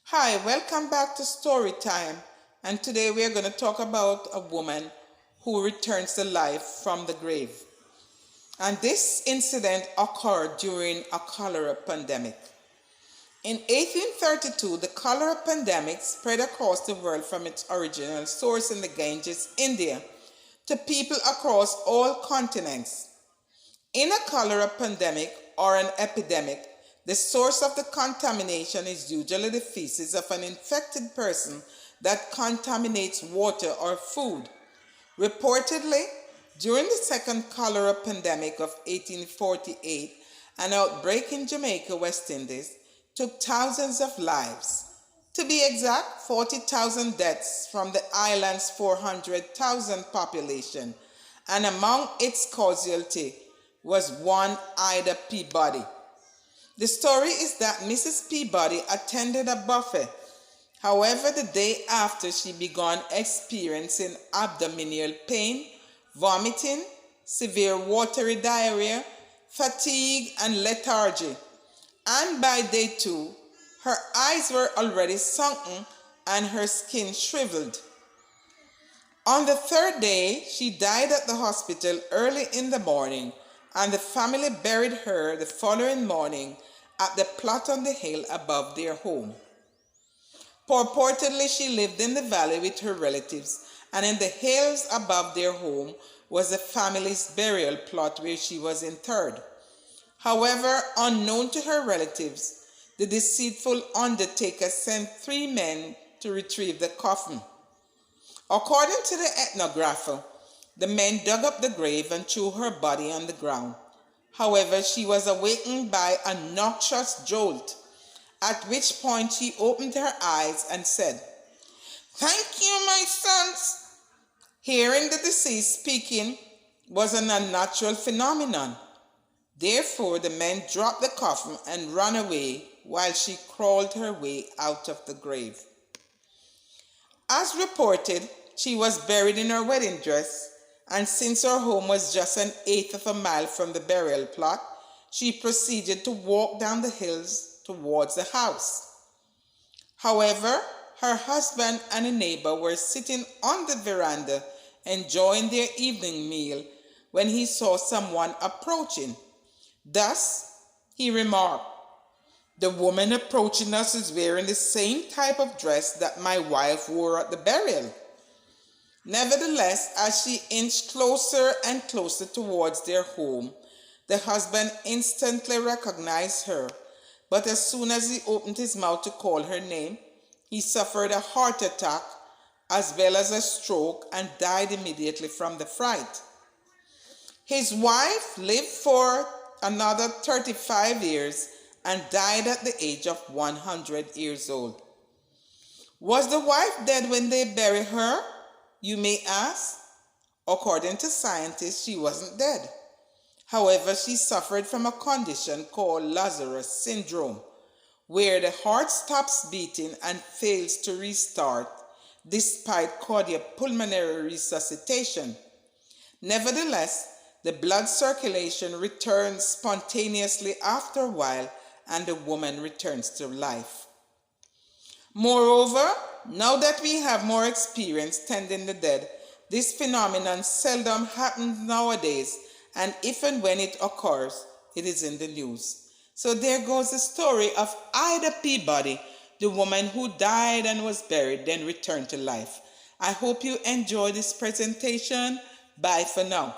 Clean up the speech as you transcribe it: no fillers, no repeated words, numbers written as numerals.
Hi, welcome back to Story Time, and today we are going to talk about a woman who returns to life from the grave. And this incident occurred during a cholera pandemic. In 1832, the cholera pandemic spread across the world from its original source in the Ganges, India, to people across all continents. In a cholera pandemic or an epidemic, the source of the contamination is usually the feces of an infected person that contaminates water or food. Reportedly, during the second cholera pandemic of 1848, an outbreak in Jamaica, West Indies, took thousands of lives. To be exact, 40,000 deaths from the island's 400,000 population, and among its casualties was one Ida Peabody. The story is that Mrs. Peabody attended a buffet. However, the day after, she began experiencing abdominal pain, vomiting, severe watery diarrhea, fatigue, and lethargy. And by day 2, her eyes were already sunken and her skin shriveled. On the third day, she died at the hospital early in the morning, and the family buried her the following morning at the plot on the hill above their home. Purportedly, she lived in the valley with her relatives, and in the hills above their home was the family's burial plot where she was interred. However, unknown to her relatives, the deceitful undertaker sent 3 men to retrieve the coffin. According to the ethnographer, the men dug up the grave and threw her body on the ground. However, she was awakened by a noxious jolt, at which point she opened her eyes and said, "Thank you, my sons." Hearing the deceased speaking was an unnatural phenomenon. Therefore, the men dropped the coffin and ran away while she crawled her way out of the grave. As reported, she was buried in her wedding dress, and since her home was just an eighth of a mile from the burial plot, she proceeded to walk down the hills towards the house. However, her husband and a neighbor were sitting on the veranda enjoying their evening meal when he saw someone approaching. Thus, he remarked, "The woman approaching us is wearing the same type of dress that my wife wore at the burial." Nevertheless, as she inched closer and closer towards their home, the husband instantly recognized her, but as soon as he opened his mouth to call her name, he suffered a heart attack as well as a stroke and died immediately from the fright. His wife lived for another 35 years and died at the age of 100 years old. Was the wife dead when they buried her, you may ask? According to scientists, she wasn't dead. However, she suffered from a condition called Lazarus syndrome, where the heart stops beating and fails to restart despite cardiopulmonary resuscitation. Nevertheless, the blood circulation returns spontaneously after a while, and the woman returns to life. Moreover, now that we have more experience tending the dead, this phenomenon seldom happens nowadays, and if and when it occurs, it is in the news. So there goes the story of Ida Peabody, the woman who died and was buried, then returned to life. I hope you enjoyed this presentation. Bye for now.